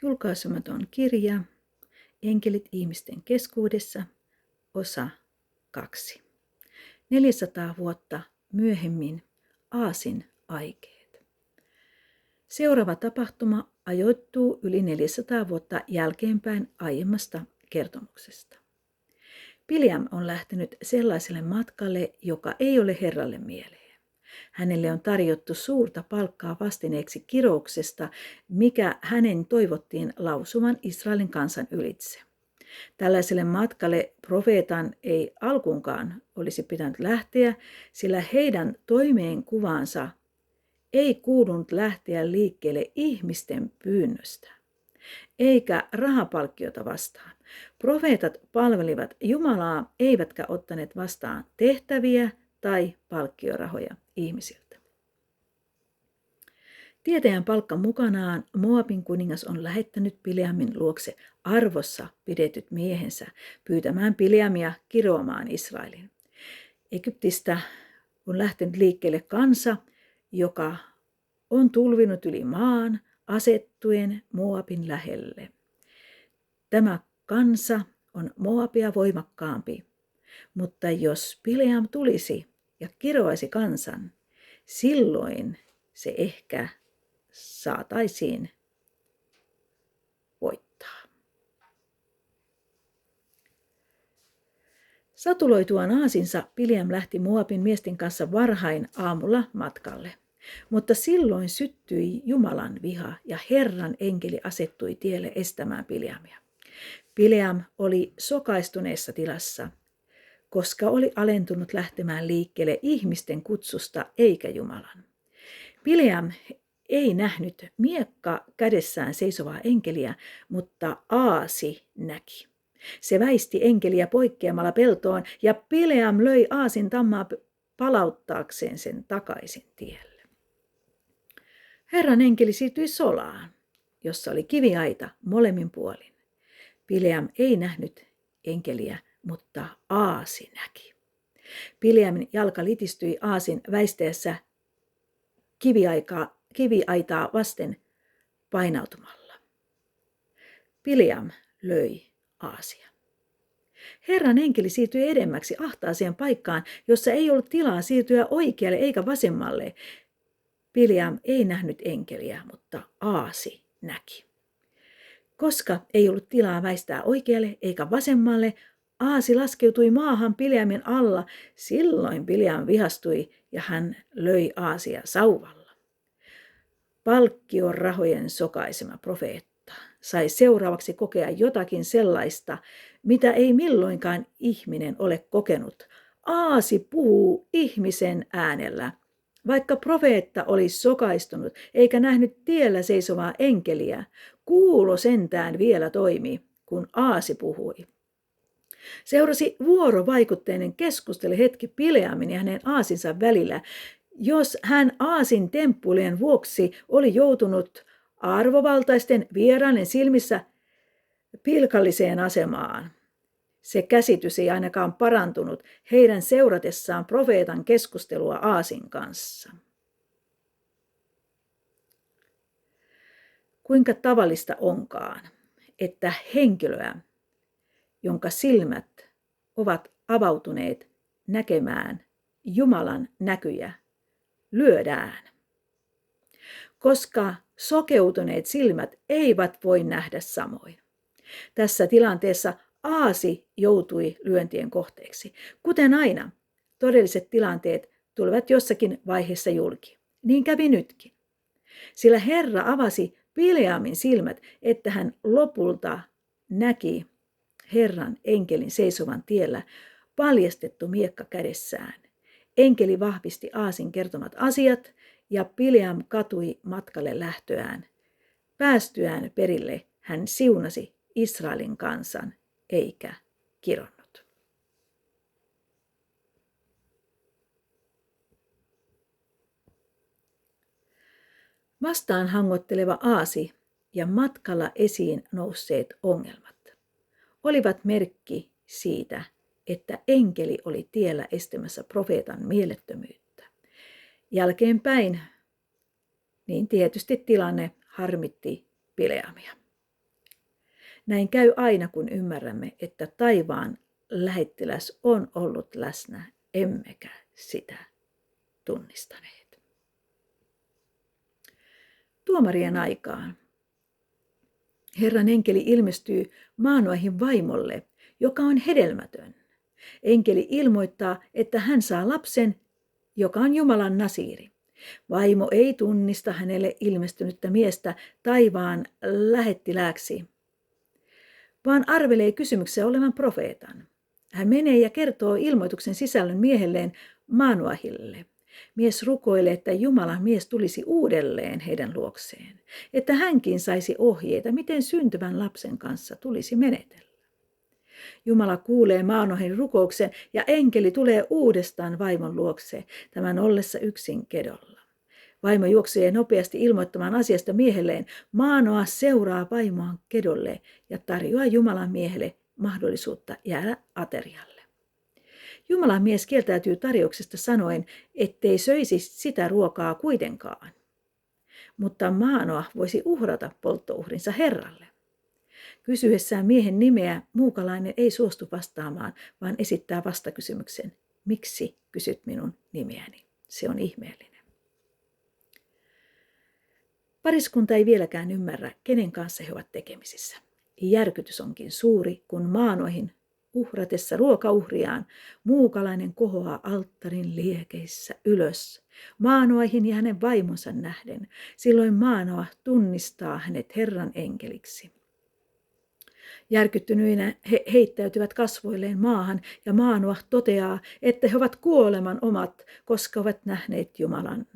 Julkaisematon kirja, Enkelit ihmisten keskuudessa, osa 2. 400 vuotta myöhemmin Aasin aikeet. Seuraava tapahtuma ajoittuu yli 400 vuotta jälkeenpäin aiemmasta kertomuksesta. Bileam on lähtenyt sellaiselle matkalle, joka ei ole Herralle mieleen. Hänelle on tarjottu suurta palkkaa vastineeksi kirouksesta, mikä hänen toivottiin lausuman Israelin kansan ylitse. Tällaiselle matkalle profeetan ei alkuunkaan olisi pitänyt lähteä, sillä heidän toimeenkuvaansa ei kuulunut lähteä liikkeelle ihmisten pyynnöstä, eikä rahapalkkiota vastaan. Profeetat palvelivat Jumalaa, eivätkä ottaneet vastaan tehtäviä tai palkkiorahoja ihmisiltä. Tietäjän palkka mukanaan Moabin kuningas on lähettänyt Bileamin luokse arvossa pidetyt miehensä pyytämään Bileamia kiroamaan Israelin. Egyptistä on lähtenyt liikkeelle kansa, joka on tulvinut yli maan asettuen Moabin lähelle. Tämä kansa on Moabia voimakkaampi, mutta jos Bileam tulisi ja kiroaisi kansan, silloin se ehkä saataisiin voittaa. Satuloituaan aasinsa Bileam lähti Moabin miesten kanssa varhain aamulla matkalle. Mutta silloin syttyi Jumalan viha ja Herran enkeli asettui tielle estämään Bileamia. Bileam oli sokaistuneessa tilassa, koska oli alentunut lähtemään liikkeelle ihmisten kutsusta eikä Jumalan. Bileam ei nähnyt miekka kädessään seisovaa enkeliä, mutta Aasi näki. Se väisti enkeliä poikkeamalla peltoon ja Bileam löi Aasin tammaa palauttaakseen sen takaisin tielle. Herran enkeli siirtyi solaan, jossa oli kiviaita molemmin puolin. Bileam ei nähnyt enkeliä, mutta Aasi näki. Bileamin jalka litistyi Aasin väisteessä kiviaitaa vasten painautumalla. Bileam löi Aasia. Herran enkeli siirtyi edemmäksi ahtaaseen paikkaan, jossa ei ollut tilaa siirtyä oikealle eikä vasemmalle. Bileam ei nähnyt enkeliä, mutta Aasi näki. Koska ei ollut tilaa väistää oikealle eikä vasemmalle, Aasi laskeutui maahan Bileamin alla. Silloin Bileam vihastui ja hän löi Aasia sauvalla. Palkkiorahojen sokaisema profeetta sai seuraavaksi kokea jotakin sellaista, mitä ei milloinkaan ihminen ole kokenut. Aasi puhuu ihmisen äänellä. Vaikka profeetta oli sokaistunut eikä nähnyt tiellä seisovaa enkeliä, kuulo sentään vielä toimi, kun Aasi puhui. Seurasi vuorovaikutteinen keskustelu hetki Bileamin ja hänen Aasinsa välillä. Jos hän Aasin temppuilien vuoksi oli joutunut arvovaltaisten vieraiden silmissä pilkalliseen asemaan, se käsitys ei ainakaan parantunut heidän seuratessaan profeetan keskustelua Aasin kanssa. Kuinka tavallista onkaan, että henkilöä, jonka silmät ovat avautuneet näkemään Jumalan näkyjä, lyödään, koska sokeutuneet silmät eivät voi nähdä samoin. Tässä tilanteessa Aasi joutui lyöntien kohteeksi. Kuten aina, todelliset tilanteet tulevat jossakin vaiheessa julki. Niin kävi nytkin. Sillä Herra avasi Bileamin silmät, että hän lopulta näki Herran enkelin seisovan tiellä, paljastettu miekka kädessään. Enkeli vahvisti Aasin kertomat asiat ja Bileam katui matkalle lähtöään. Päästyään perille hän siunasi Israelin kansan eikä kironnut. Vastaan hangotteleva Aasi ja matkalla esiin nousseet ongelmat olivat merkki siitä, että enkeli oli tiellä estämässä profeetan mielettömyyttä. Jälkeenpäin, niin tietysti tilanne harmitti Bileamia. Näin käy aina, kun ymmärrämme, että taivaan lähettiläs on ollut läsnä, emmekä sitä tunnistaneet. Tuomarien aikaan Herran enkeli ilmestyy Maanoahin vaimolle, joka on hedelmätön. Enkeli ilmoittaa, että hän saa lapsen, joka on Jumalan nasiiri. Vaimo ei tunnista hänelle ilmestynyttä miestä taivaan lähettilääksi, vaan arvelee kysymyksen olevan profeetan. Hän menee ja kertoo ilmoituksen sisällön miehelleen Maanoahille. Mies rukoilee, että Jumalan mies tulisi uudelleen heidän luokseen, että hänkin saisi ohjeita, miten syntyvän lapsen kanssa tulisi menetellä. Jumala kuulee Maanoahin rukouksen ja enkeli tulee uudestaan vaimon luokse, tämän ollessa yksin kedolla. Vaimo juoksee nopeasti ilmoittamaan asiasta miehelleen. Maanoa seuraa vaimoaan kedolle ja tarjoaa Jumalan miehelle mahdollisuutta jäädä aterialle. Jumalan mies kieltäytyy tarjouksesta sanoen, ettei söisi sitä ruokaa kuitenkaan. Mutta Maanoa voisi uhrata polttouhrinsa Herralle. Kysyessään miehen nimeä muukalainen ei suostu vastaamaan, vaan esittää vastakysymyksen. Miksi kysyt minun nimeäni? Se on ihmeellinen. Pariskunta ei vieläkään ymmärrä, kenen kanssa he ovat tekemisissä. Järkytys onkin suuri, kun Maanoahin uhratessa ruokauhriaan muukalainen kohoaa alttarin liekeissä ylös Maanoahin ja hänen vaimonsa nähden. Silloin Maanoa tunnistaa hänet Herran enkeliksi. Järkyttynyinä he heittäytyvät kasvoilleen maahan ja Maanoa toteaa, että he ovat kuoleman omat, koska ovat nähneet Jumalan.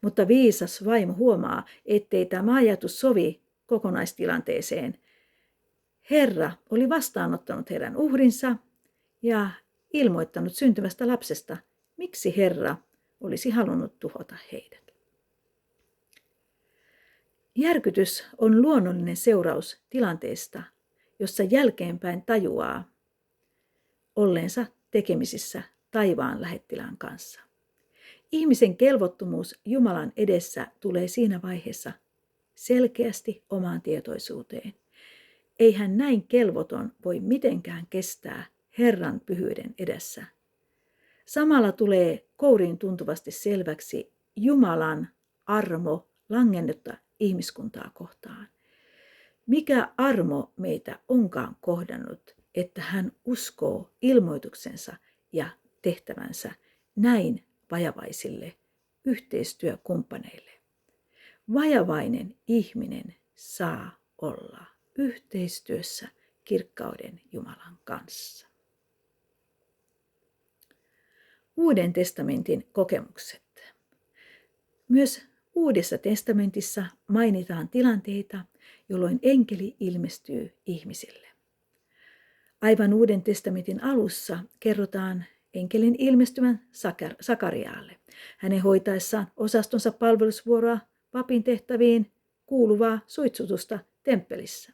Mutta viisas vaimo huomaa, ettei tämä ajatus sovi kokonaistilanteeseen. Herra oli vastaanottanut heidän uhrinsa ja ilmoittanut syntyvästä lapsesta. Miksi Herra olisi halunnut tuhota heidät? Järkytys on luonnollinen seuraus tilanteesta, jossa jälkeenpäin tajuaa olleensa tekemisissä taivaan lähettilään kanssa. Ihmisen kelvottomuus Jumalan edessä tulee siinä vaiheessa selkeästi omaan tietoisuuteen. Ei hän näin kelvoton voi mitenkään kestää Herran pyhyyden edessä. Samalla tulee kouriin tuntuvasti selväksi Jumalan armo langennutta ihmiskuntaa kohtaan. Mikä armo meitä onkaan kohdannut, että hän uskoo ilmoituksensa ja tehtävänsä näin vajavaisille yhteistyökumppaneille. Vajavainen ihminen saa olla yhteistyössä kirkkauden Jumalan kanssa. Uuden testamentin kokemukset. Myös Uudessa testamentissa mainitaan tilanteita, jolloin enkeli ilmestyy ihmisille. Aivan Uuden testamentin alussa kerrotaan enkelin ilmestyvän Sakariaalle. Hänen hoitaessaan osastonsa palvelusvuoroa papin tehtäviin kuuluvaa suitsutusta temppelissä.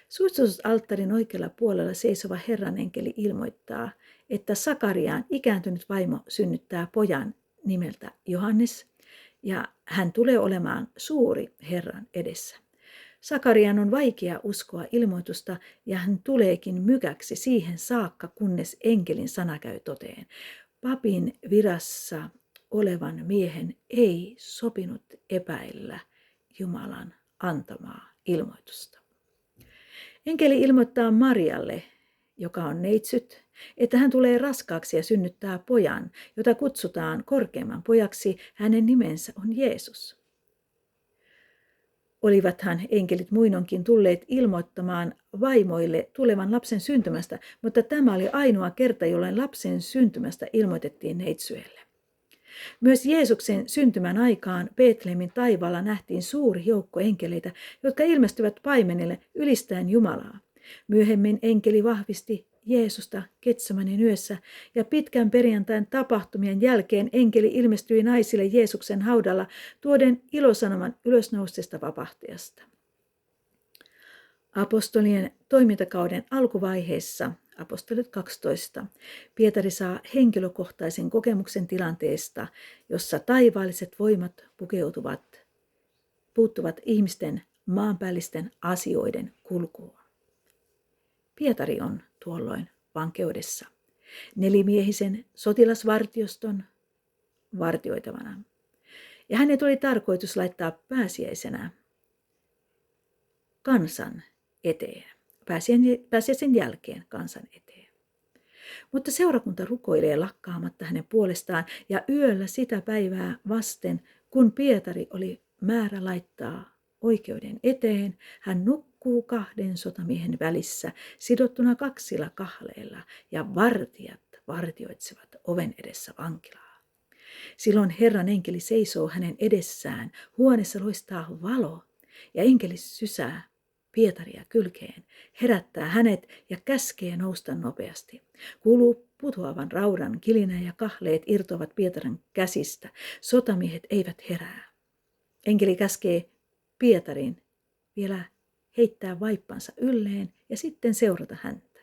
Suitsutusalttarin oikealla puolella seisova Herran enkeli ilmoittaa, että Sakariaan ikääntynyt vaimo synnyttää pojan nimeltä Johannes, ja hän tulee olemaan suuri Herran edessä. Sakarian on vaikea uskoa ilmoitusta, ja hän tuleekin mykäksi siihen saakka, kunnes enkelin sana käy toteen. Papin virassa olevan miehen ei sopinut epäillä Jumalan antamaa ilmoitusta. Enkeli ilmoittaa Marialle, joka on neitsyt, että hän tulee raskaaksi ja synnyttää pojan, jota kutsutaan korkeimman pojaksi. Hänen nimensä on Jeesus. Olivathan enkelit muinoinkin tulleet ilmoittamaan vaimoille tulevan lapsen syntymästä, mutta tämä oli ainoa kerta, jolloin lapsen syntymästä ilmoitettiin neitsyelle. Myös Jeesuksen syntymän aikaan Betlehemin taivaalla nähtiin suuri joukko enkeleitä, jotka ilmestyvät paimenelle ylistäen Jumalaa. Myöhemmin enkeli vahvisti Jeesusta Getsemanin yössä, ja pitkän perjantain tapahtumien jälkeen enkeli ilmestyi naisille Jeesuksen haudalla tuoden ilosanoman ylösnoussesta vapahtajasta. Apostolien toimintakauden alkuvaiheessa, apostolit 12, Pietari saa henkilökohtaisen kokemuksen tilanteesta, jossa taivaalliset voimat puuttuvat ihmisten maanpäällisten asioiden kulkuun. Pietari on tuolloin vankeudessa nelimiehisen sotilasvartioston vartioitavana. Ja hänet oli tarkoitus laittaa pääsiäisenä kansan eteen, pääsiäisen jälkeen kansan eteen. Mutta seurakunta rukoilee lakkaamatta hänen puolestaan ja yöllä sitä päivää vasten, kun Pietari oli määrä laittaa oikeuden eteen, hän nukkuu 2 sotamiehen välissä sidottuna 2 kahleilla ja vartijat vartioitsevat oven edessä vankilaa. Silloin Herran enkeli seisoo hänen edessään, huoneessa loistaa valo ja enkeli sysää Pietaria kylkeen, herättää hänet ja käskee nousta nopeasti. Kuuluu putoavan raudan kilinä ja kahleet irtoavat Pietarin käsistä. Sotamiehet eivät herää. Enkeli käskee Pietarin vielä heittää vaippansa ylleen ja sitten seurata häntä.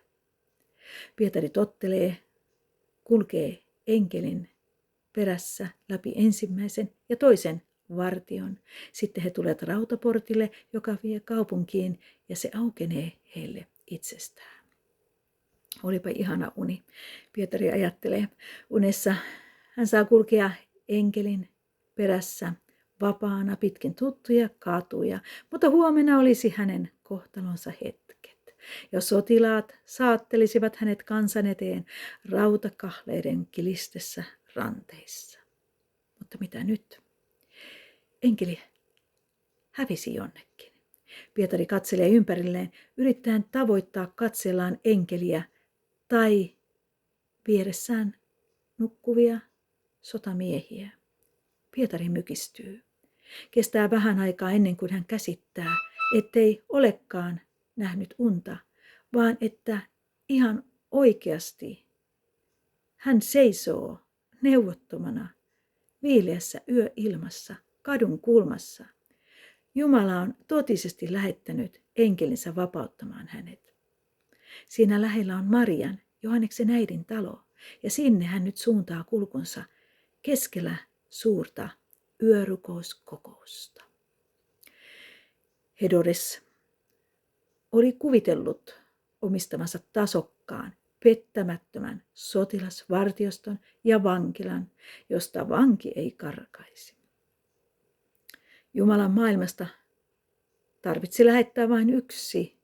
Pietari tottelee, kulkee enkelin perässä läpi ensimmäisen ja toisen vartion. Sitten he tulevat rautaportille, joka vie kaupunkiin, ja se aukenee heille itsestään. Olipa ihana uni. Pietari ajattelee. Unessa hän saa kulkea enkelin perässä vapaana pitkin tuttuja katuja, mutta huomenna olisi hänen kohtalonsa hetket. Ja sotilaat saattelisivat hänet kansan eteen rautakahleiden kilistessä ranteissa. Mutta mitä nyt? Enkeli hävisi jonnekin. Pietari katselee ympärilleen, yrittäen tavoittaa katsellaan enkeliä tai vieressään nukkuvia sotamiehiä. Pietari mykistyy. Kestää vähän aikaa ennen kuin hän käsittää, ettei olekaan nähnyt unta, vaan että ihan oikeasti hän seisoo neuvottomana viileässä yöilmassa kadun kulmassa. Jumala on totisesti lähettänyt enkelinsä vapauttamaan hänet. Siinä lähellä on Marian, Johanneksen äidin talo, ja sinne hän nyt suuntaa kulkunsa keskellä suurta yörukouskokousta. Herodes oli kuvitellut omistamansa tasokkaan, pettämättömän sotilasvartioston ja vankilan, josta vanki ei karkaisi. Jumalan maailmasta tarvitsi lähettää vain yksi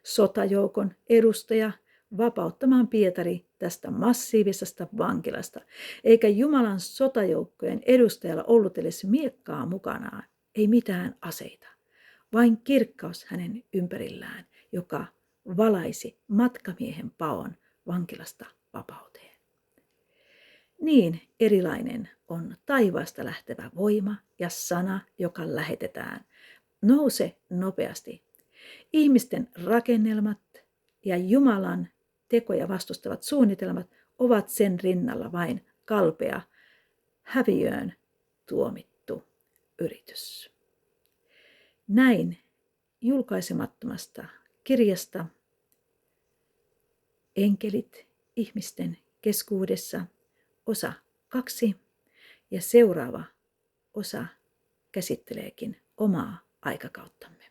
sotajoukon edustaja vapauttamaan Pietari tästä massiivisesta vankilasta, eikä Jumalan sotajoukkojen edustajalla ollut edes miekkaa mukanaan, ei mitään aseita, vain kirkkaus hänen ympärillään, joka valaisi matkamiehen paon vankilasta vapauteen. Niin erilainen on taivaasta lähtevä voima ja sana, joka lähetetään. Nouse nopeasti. Ihmisten rakennelmat ja Jumalan tekoja vastustavat suunnitelmat ovat sen rinnalla vain kalpea, häviöön tuomittu yritys. Näin julkaisemattomasta kirjasta Enkelit ihmisten keskuudessa osa 2 ja seuraava osa käsitteleekin omaa aikakauttamme.